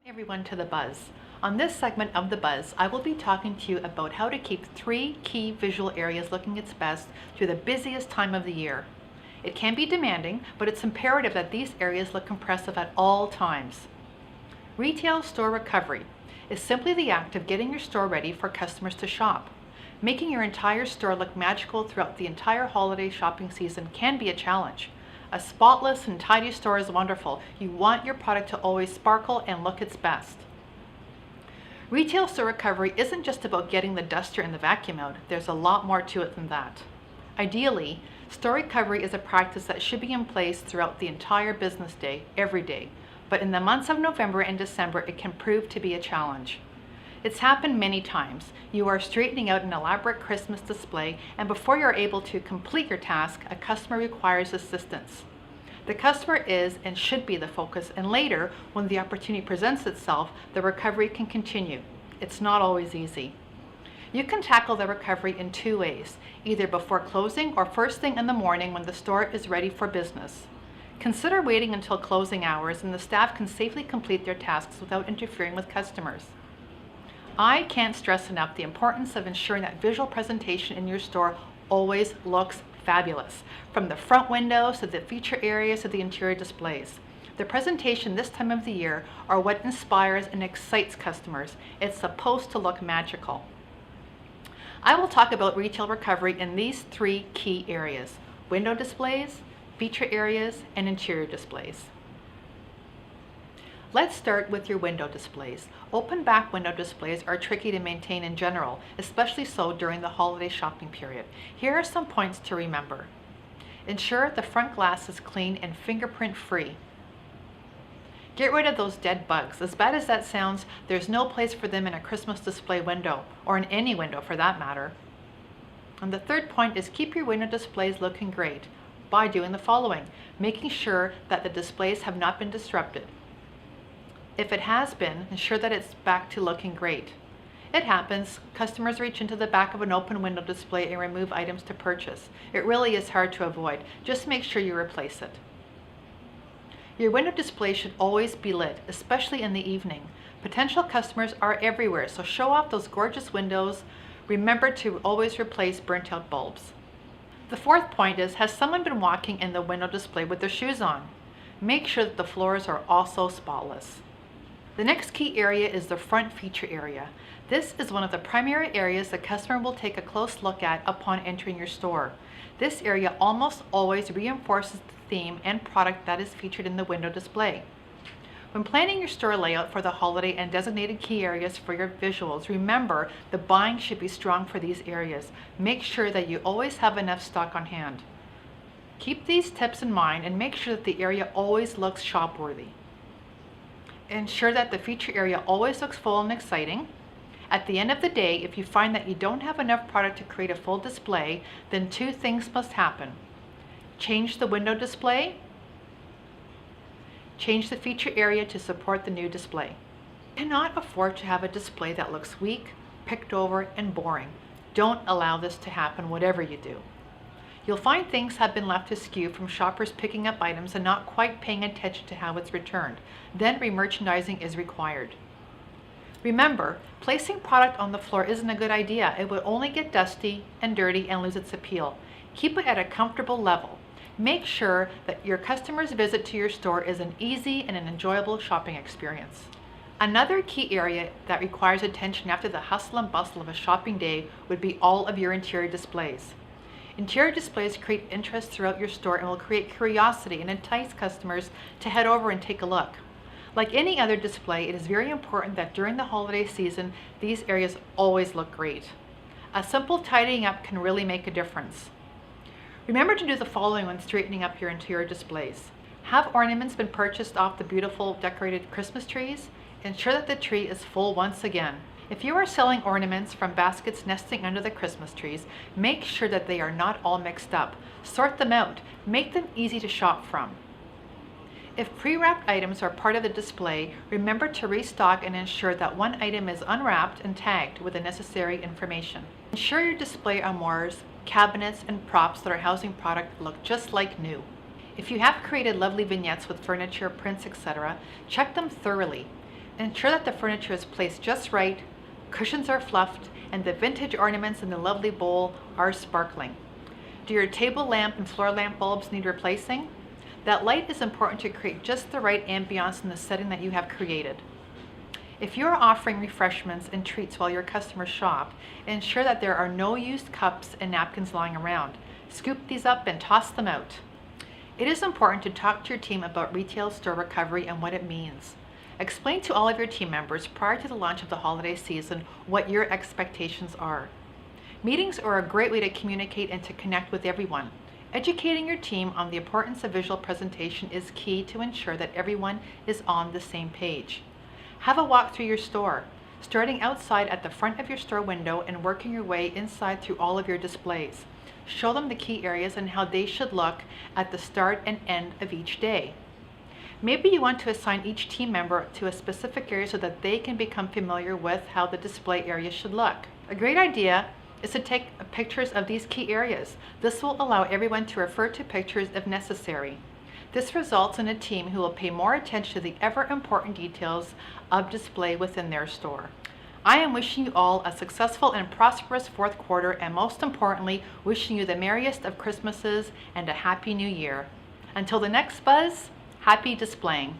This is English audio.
Everyone to The Buzz. On this segment of The Buzz, I will be talking to you about how to keep 3 key visual areas looking its best through the busiest time of the year. It can be demanding, but it's imperative that these areas look impressive at all times. Retail store recovery is simply the act of getting your store ready for customers to shop. Making your entire store look magical throughout the entire holiday shopping season can be a challenge. A spotless and tidy store is wonderful. You want your product to always sparkle and look its best. Retail store recovery isn't just about getting the duster and the vacuum out. There's a lot more to it than that. Ideally, store recovery is a practice that should be in place throughout the entire business day, every day. But in the months of November and December, it can prove to be a challenge. It's happened many times. You are straightening out an elaborate Christmas display, and before you're able to complete your task, a customer requires assistance. The customer is and should be the focus, and later, when the opportunity presents itself, the recovery can continue. It's not always easy. You can tackle the recovery in 2 ways, either before closing or first thing in the morning when the store is ready for business. Consider waiting until closing hours and the staff can safely complete their tasks without interfering with customers. I can't stress enough the importance of ensuring that visual presentation in your store always looks fabulous, from the front windows to the feature areas to the interior displays. The presentation this time of the year are what inspires and excites customers. It's supposed to look magical. I will talk about retail recovery in these 3 key areas: window displays, feature areas, and interior displays. Let's start with your window displays. Open back window displays are tricky to maintain in general, especially so during the holiday shopping period. Here are some points to remember. Ensure the front glass is clean and fingerprint free. Get rid of those dead bugs. As bad as that sounds, there's no place for them in a Christmas display window, or in any window for that matter. And the third point is keep your window displays looking great by doing the following: making sure that the displays have not been disrupted. If it has been, ensure that it's back to looking great. It happens. Customers reach into the back of an open window display and remove items to purchase. It really is hard to avoid. Just make sure you replace it. Your window display should always be lit, especially in the evening. Potential customers are everywhere, so show off those gorgeous windows. Remember to always replace burnt out bulbs. The fourth point is, has someone been walking in the window display with their shoes on? Make sure that the floors are also spotless. The next key area is the front feature area. This is one of the primary areas the customer will take a close look at upon entering your store. This area almost always reinforces the theme and product that is featured in the window display. When planning your store layout for the holiday and designated key areas for your visuals, remember the buying should be strong for these areas. Make sure that you always have enough stock on hand. Keep these tips in mind and make sure that the area always looks shop-worthy. Ensure that the feature area always looks full and exciting. At the end of the day, if you find that you don't have enough product to create a full display, then 2 things must happen. Change the window display. Change the feature area to support the new display. You cannot afford to have a display that looks weak, picked over, and boring. Don't allow this to happen, whatever you do. You'll find things have been left askew from shoppers picking up items and not quite paying attention to how it's returned. Then remerchandising is required. Remember, placing product on the floor isn't a good idea. It will only get dusty and dirty and lose its appeal. Keep it at a comfortable level. Make sure that your customer's visit to your store is an easy and an enjoyable shopping experience. Another key area that requires attention after the hustle and bustle of a shopping day would be all of your interior displays. Interior displays create interest throughout your store and will create curiosity and entice customers to head over and take a look. Like any other display, it is very important that during the holiday season, these areas always look great. A simple tidying up can really make a difference. Remember to do the following when straightening up your interior displays. Have ornaments been purchased off the beautiful decorated Christmas trees? Ensure that the tree is full once again. If you are selling ornaments from baskets nesting under the Christmas trees, make sure that they are not all mixed up. Sort them out. Make them easy to shop from. If pre-wrapped items are part of the display, remember to restock and ensure that one item is unwrapped and tagged with the necessary information. Ensure your display armoires, cabinets, and props that are housing product look just like new. If you have created lovely vignettes with furniture, prints, etc., check them thoroughly. Ensure that the furniture is placed just right, cushions are fluffed, and the vintage ornaments in the lovely bowl are sparkling. Do your table lamp and floor lamp bulbs need replacing? That light is important to create just the right ambiance in the setting that you have created. If you are offering refreshments and treats while your customers shop, ensure that there are no used cups and napkins lying around. Scoop these up and toss them out. It is important to talk to your team about retail store recovery and what it means. Explain to all of your team members prior to the launch of the holiday season what your expectations are. Meetings are a great way to communicate and to connect with everyone. Educating your team on the importance of visual presentation is key to ensure that everyone is on the same page. Have a walk through your store, starting outside at the front of your store window and working your way inside through all of your displays. Show them the key areas and how they should look at the start and end of each day. Maybe you want to assign each team member to a specific area so that they can become familiar with how the display area should look. A great idea is to take pictures of these key areas. This will allow everyone to refer to pictures if necessary. This results in a team who will pay more attention to the ever-important details of display within their store. I am wishing you all a successful and prosperous fourth quarter, and most importantly, wishing you the merriest of Christmases and a happy new year. Until the next buzz, happy displaying.